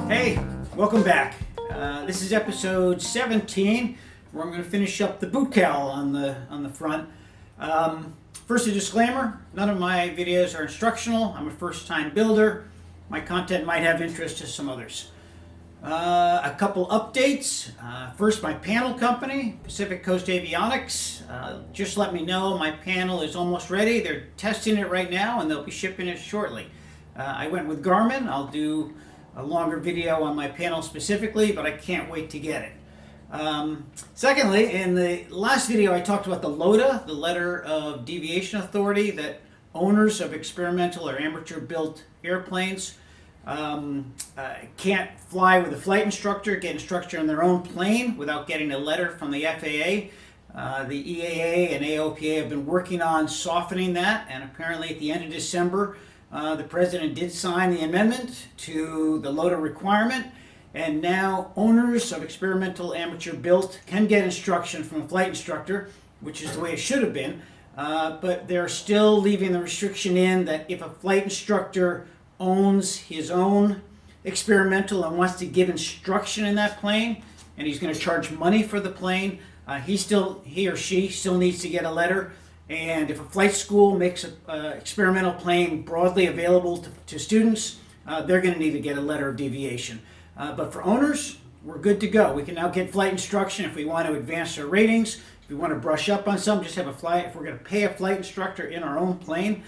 Hey, welcome back. This is episode 17, where I'm going to finish up the boot cowl on the front. First, a disclaimer: none of my videos are instructional. I'm a first-time builder. My content might have interest to some others. A couple updates. First, my panel company, Pacific Coast Avionics, just let me know my panel is almost ready. They're testing it right now, and they'll be shipping it shortly. I went with Garmin. I'll do a longer video on my panel specifically, but I can't wait to get it. Secondly, in the last video I talked about the LOTA, the Letter of Deviation Authority, that owners of experimental or amateur built airplanes can't fly with a flight instructor, get instruction on their own plane without getting a letter from the FAA. The EAA and AOPA have been working on softening that, and apparently at the end of December the President did sign the amendment to the LOTA requirement, and now owners of experimental amateur built can get instruction from a flight instructor, which is the way it should have been, but they're still leaving the restriction in that if a flight instructor owns his own experimental and wants to give instruction in that plane, and he's going to charge money for the plane, he or she still needs to get a letter. And if a flight school makes an experimental plane broadly available to students, they're going to need to get a letter of deviation. But for owners, we're good to go. We can now get flight instruction if we want to advance our ratings, if we want to brush up on something, just have a flight. If we're going to pay a flight instructor in our own plane,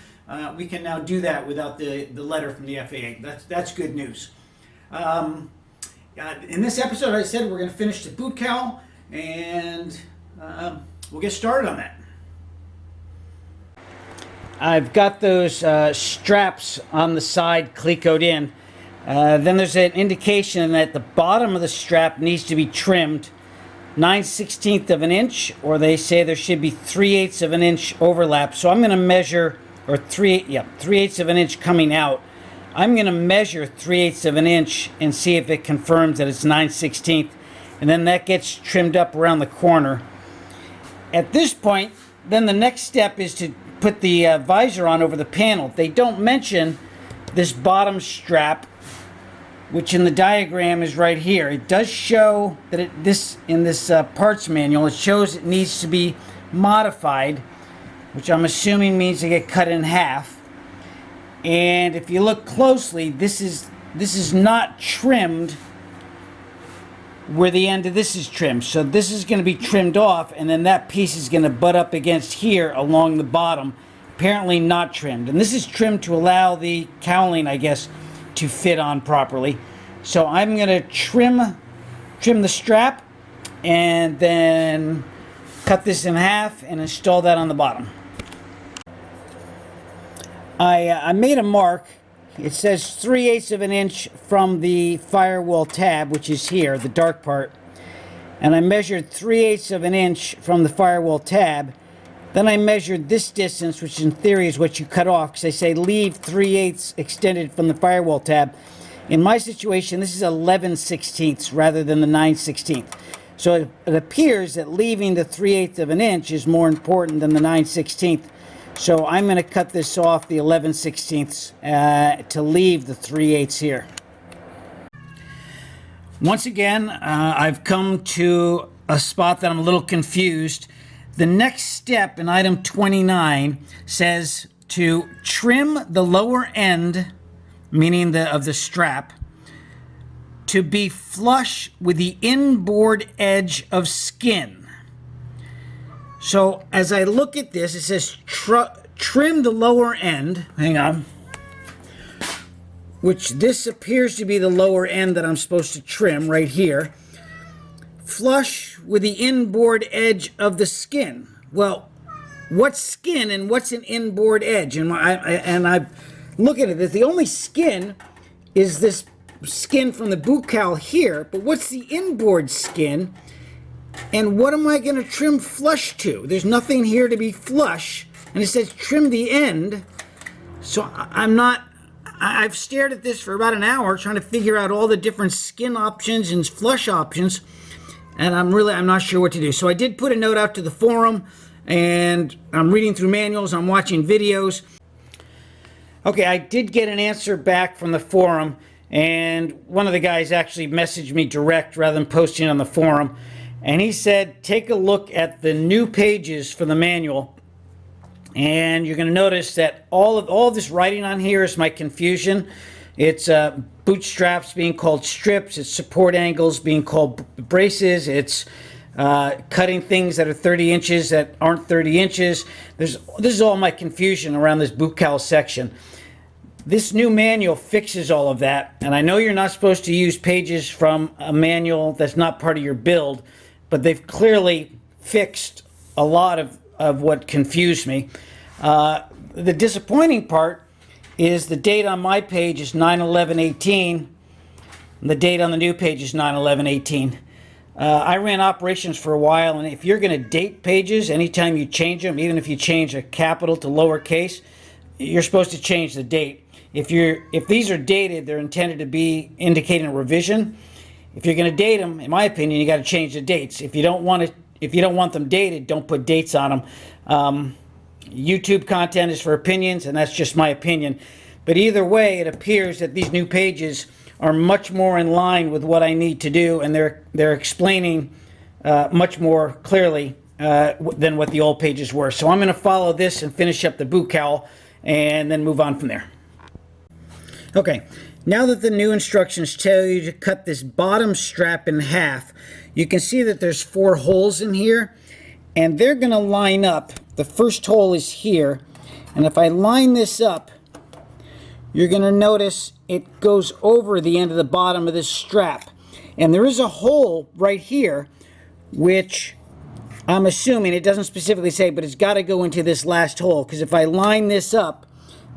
we can now do that without the letter from the FAA. That's good news. In this episode, I said we're going to finish the boot cowl, and we'll get started on that. I've got those straps on the side clecoed in. Then there's an indication that the bottom of the strap needs to be trimmed 9/16 of an inch, or they say there should be 3/8 of an inch overlap. So I'm going to measure, or 3/8 of an inch coming out. I'm going to measure 3/8 of an inch and see if it confirms that it's 9/16, and then that gets trimmed up around the corner. At this point, then the next step is to put the visor on over the panel. They don't mention this bottom strap, which in the diagram is right here. It does show that in this parts manual, it shows it needs to be modified, which I'm assuming means to get cut in half. And if you look closely, this is not trimmed where the end of this is trimmed. So this is going to be trimmed off, and then that piece is going to butt up against here along the bottom. Apparently not trimmed. And this is trimmed to allow the cowling, I guess, to fit on properly. So I'm going to trim the strap and then cut this in half and install that on the bottom. I made a mark. It says 3/8 of an inch from the firewall tab, which is here, the dark part. And I measured 3/8 of an inch from the firewall tab. Then I measured this distance, which in theory is what you cut off, because they say leave 3/8 extended from the firewall tab. In my situation, this is 11/16 rather than the 9/16. So it appears that leaving the 3/8 of an inch is more important than the 9/16. So I'm going to cut this off the 11/16 to leave the 3/8 here. Once again, I've come to a spot that I'm a little confused. The next step in item 29 says to trim the lower end, meaning of the strap, to be flush with the inboard edge of skin. So as I look at this, it says trim the lower end, hang on, which this appears to be the lower end that I'm supposed to trim right here, flush with the inboard edge of the skin. Well, what's skin and what's an inboard edge. And I'm looking at this. The only skin is this skin from the boot cowl here, but what's the inboard skin? And what am I going to trim flush to? There's nothing here to be flush, and it says trim the end. So I've stared at this for about an hour trying to figure out all the different skin options and flush options, and I'm not sure what to do. So I did put a note out to the forum, and I'm reading through manuals, I'm watching videos. Okay, I did get an answer back from the forum, and one of the guys actually messaged me direct rather than posting on the forum, and he said take a look at the new pages for the manual, and you're going to notice that all of this writing on here is my confusion. It's bootstraps being called strips, it's support angles being called braces, it's cutting things that are 30 inches that aren't 30 inches. This is all my confusion around this boot cowl section. This new manual fixes all of that, and I know you're not supposed to use pages from a manual that's not part of your build, but they've clearly fixed a lot of what confused me. The disappointing part is the date on my page is 9/11/18, and the date on the new page is 9/11/18. I ran operations for a while, and if you're going to date pages anytime you change them, even if you change a capital to lowercase, you're supposed to change the date. If these are dated, they're intended to be indicating a revision. If you're going to date them, in my opinion, you got to change the dates. If you don't want them dated, don't put dates on them. YouTube content is for opinions, and that's just my opinion. But either way, it appears that these new pages are much more in line with what I need to do, and they're explaining much more clearly than what the old pages were. So I'm going to follow this and finish up the boot cowl, and then move on from there. Okay, now that the new instructions tell you to cut this bottom strap in half, you can see that there's 4 holes in here, and they're going to line up. The first hole is here, and if I line this up, you're going to notice it goes over the end of the bottom of this strap. And there is a hole right here, which I'm assuming, it doesn't specifically say, but it's got to go into this last hole, because if I line this up,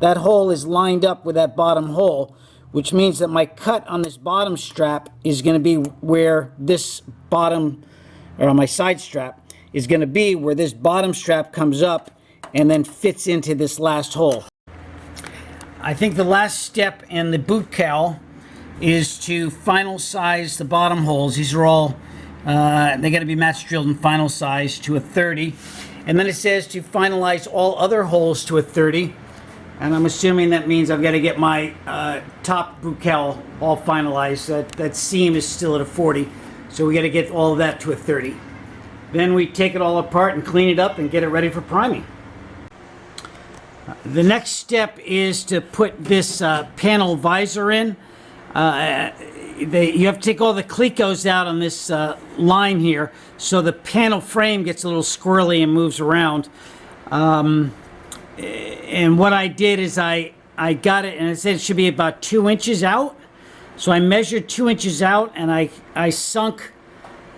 that hole is lined up with that bottom hole, which means that my cut on this bottom strap is going to be where this bottom, or on my side strap, is going to be where this bottom strap comes up and then fits into this last hole. I think the last step in the boot cowl is to final size the bottom holes. These are all, they got to be match drilled and final size to a 30. And then it says to finalize all other holes to a 30. And I'm assuming that means I've got to get my top boot cowl all finalized. That seam is still at a 40. So we got to get all of that to a 30. Then we take it all apart and clean it up and get it ready for priming. The next step is to put this panel visor in. You have to take all the clecos out on this line here, so the panel frame gets a little squirrely and moves around. And what I did is I got it, and it said it should be about 2 inches out. So I measured 2 inches out, and I sunk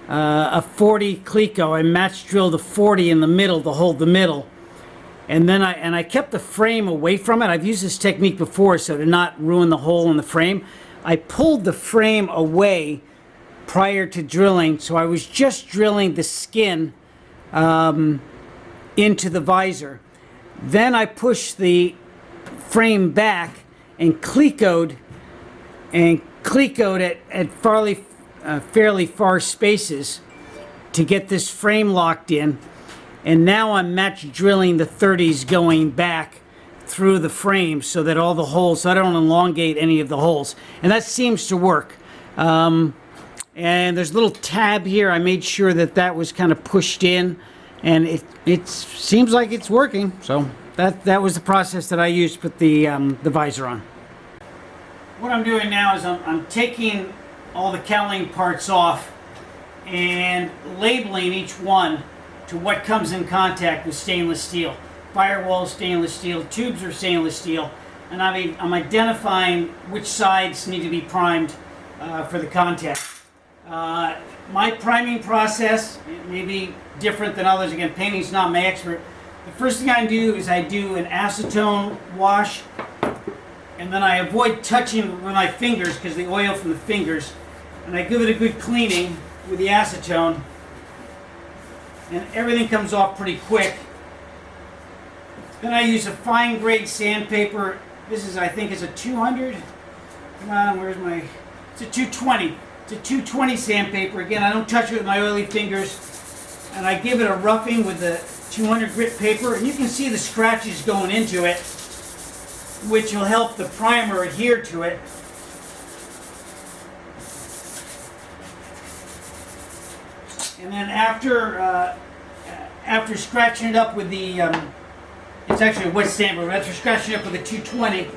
a 40 cleco. I match drilled a 40 in the middle to hold the middle. And then I kept the frame away from it. I've used this technique before, so to not ruin the hole in the frame. I pulled the frame away prior to drilling, so I was just drilling the skin into the visor. Then I pushed the frame back and clecoed at fairly far spaces to get this frame locked in. And now I'm match drilling the 30s going back through the frame so that all the holes, so I don't elongate any of the holes. And that seems to work. And there's a little tab here. I made sure that was kind of pushed in, and it seems like it's working. So that was the process that I used to put the visor on. What I'm doing now is I'm taking all the cowling parts off and labeling each one to what comes in contact with stainless steel. Firewall stainless steel, tubes are stainless steel, and I'm identifying which sides need to be primed for the contact. My priming process may be different than others. Again, painting's not my expert, The first thing I do is I do an acetone wash, and then I avoid touching with my fingers because the oil from the fingers, and I give it a good cleaning with the acetone, and everything comes off pretty quick. Then I use a fine grade sandpaper. This is, I think, is a 200. Come on, where's my? It's a 220. It's a 220 sandpaper. Again, I don't touch it with my oily fingers, and I give it a roughing with the 200 grit paper, and you can see the scratches going into it, which will help the primer adhere to it. And then after scratching it up with the, it's actually a wet sandpaper, after scratching it up with the 220,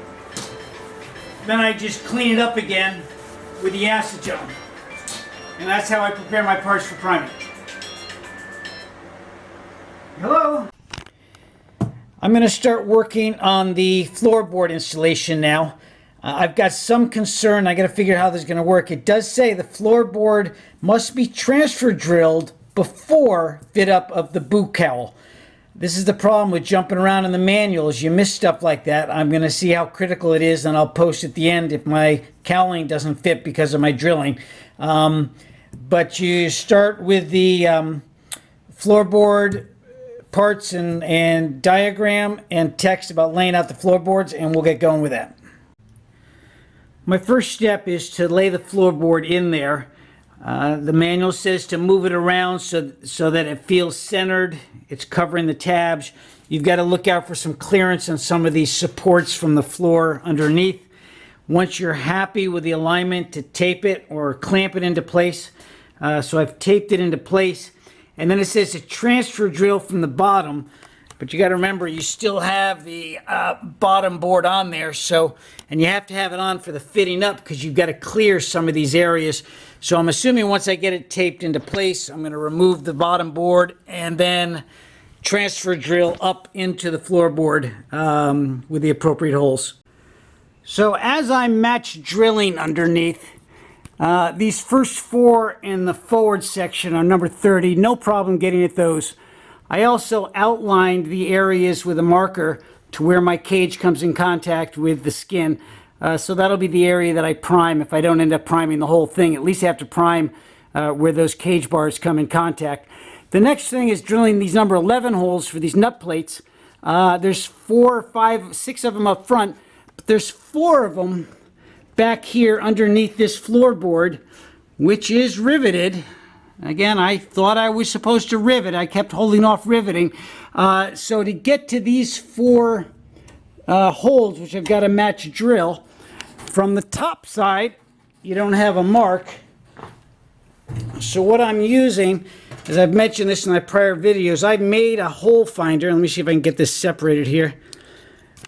then I just clean it up again with the acetone. And that's how I prepare my parts for priming. Hello? I'm going to start working on the floorboard installation now. I've got some concern. I got to figure out how this is going to work. It does say the floorboard must be transfer drilled before fit up of the boot cowl. This is the problem with jumping around in the manuals. You miss stuff like that. I'm going to see how critical it is, and I'll post at the end if my cowling doesn't fit because of my drilling. But you start with the floorboard parts and diagram and text about laying out the floorboards, and we'll get going with that. My first step is to lay the floorboard in there. The manual says to move it around so that it feels centered. It's covering the tabs. You've got to look out for some clearance on some of these supports from the floor underneath. Once you're happy with the alignment, to tape it or clamp it into place. So I've taped it into place. And then it says to transfer drill from the bottom, but you got to remember you still have the bottom board on there, and you have to have it on for the fitting up because you've got to clear some of these areas. So I'm assuming once I get it taped into place, I'm going to remove the bottom board and then transfer drill up into the floorboard with the appropriate holes. So as I'm match drilling underneath, these first four in the forward section are number 30, no problem getting at those. I also outlined the areas with a marker to where my cage comes in contact with the skin. So that'll be the area that I prime if I don't end up priming the whole thing. At least I have to prime where those cage bars come in contact. The next thing is drilling these number 11 holes for these nut plates. There's 4, 5, 6 of them up front, but there's 4 of them back here underneath this floorboard, which is riveted. Again, I thought I was supposed to rivet. I kept holding off riveting. So to get to these 4 holes, which I've got to match drill, from the top side, you don't have a mark. So what I'm using, as I've mentioned this in my prior videos, I made a hole finder. Let me see if I can get this separated here.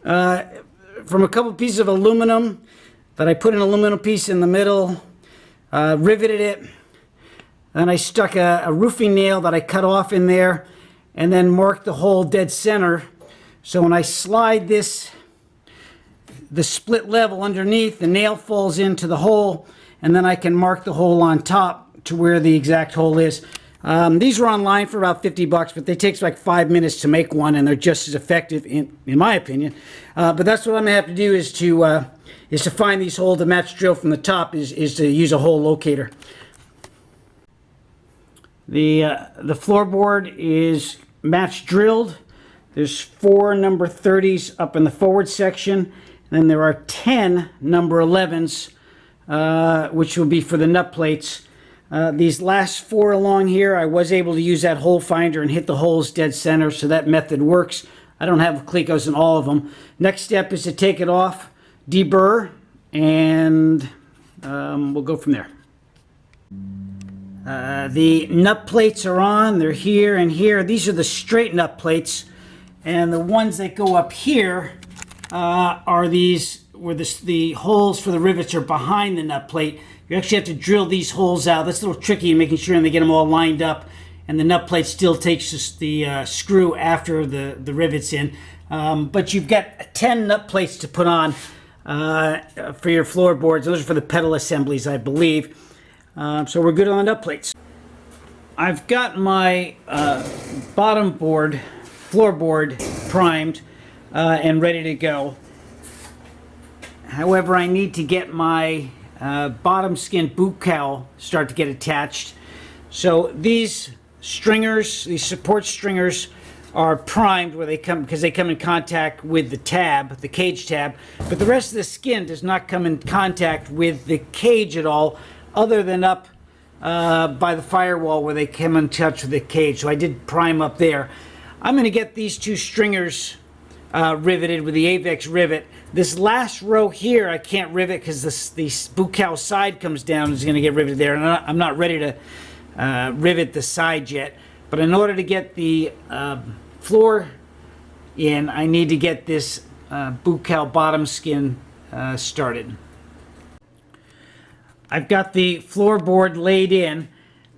From a couple pieces of aluminum that I put an aluminum piece in the middle, riveted it, and I stuck a roofing nail that I cut off in there, and then marked the hole dead center. So when I slide this, the split level underneath, the nail falls into the hole, and then I can mark the hole on top to where the exact hole is. These were online for about 50 bucks, but they take like 5 minutes to make one, and they're just as effective in my opinion. But that's what I'm gonna have to do is to find these holes to match drill from the top is to use a hole locator. The floorboard is match drilled. There's 4 number 30s up in the forward section, and then there are 10 number 11s, which will be for the nut plates. These last 4 along here, I was able to use that hole finder and hit the holes dead center, so that method works. I don't have clecos in all of them. Next step is to take it off, deburr, and we'll go from there. The nut plates are on. They're here and here. These are the straight nut plates, and the ones that go up here are these where the holes for the rivets are behind the nut plate. You actually have to drill these holes out. That's a little tricky, making sure they get them all lined up, and the nut plate still takes the screw after the rivets in. But you've got 10 nut plates to put on for your floorboards. Those are for the pedal assemblies, I believe. So we're good on the nut plates. I've got my bottom board floorboard primed and ready to go. However, I need to get my bottom skin boot cowl start to get attached. So these stringers, these support stringers, are primed where they come, because they come in contact with the tab, the cage tab, but the rest of the skin does not come in contact with the cage at all, other than up by the firewall where they come in touch with the cage. So I did prime up there. I'm going to get these two stringers riveted with the AVEX rivet. This last row here I can't rivet because the boot cowl side comes down and is going to get riveted there, and I'm not ready to rivet the side yet. But in order to get the floor in, I need to get this boot cowl bottom skin started. I've got the floorboard laid in.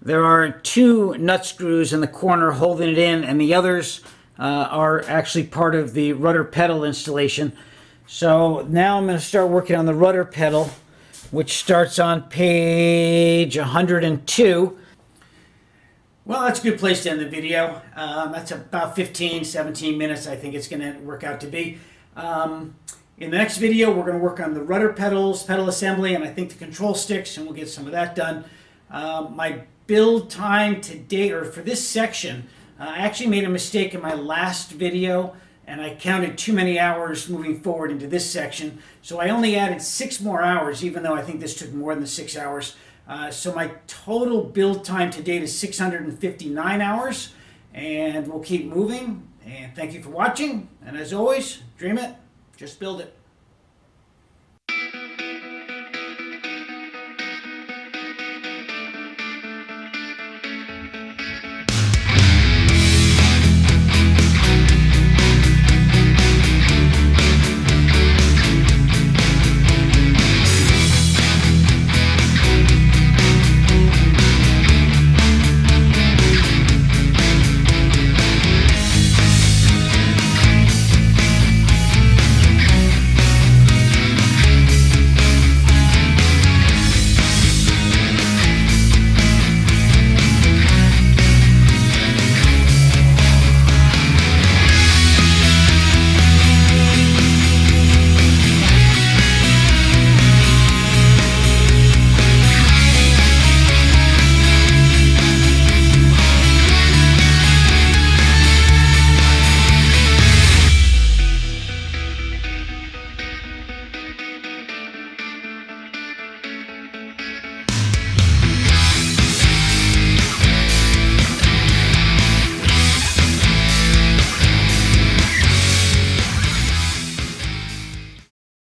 There are 2 nut screws in the corner holding it in, and the others are actually part of the rudder pedal installation. So now I'm going to start working on the rudder pedal, which starts on page 102. Well, that's a good place to end the video. That's about 15-17 minutes I think it's going to work out to be. In the next video, we're going to work on the rudder pedals, pedal assembly, and I think the control sticks, and we'll get some of that done. My build time to date, or for this section, I actually made a mistake in my last video, and I counted too many hours moving forward into this section. So I only added 6 more hours, even though I think this took more than 6 hours. So my total build time to date is 659 hours, and we'll keep moving. And thank you for watching. And as always, dream it, just build it.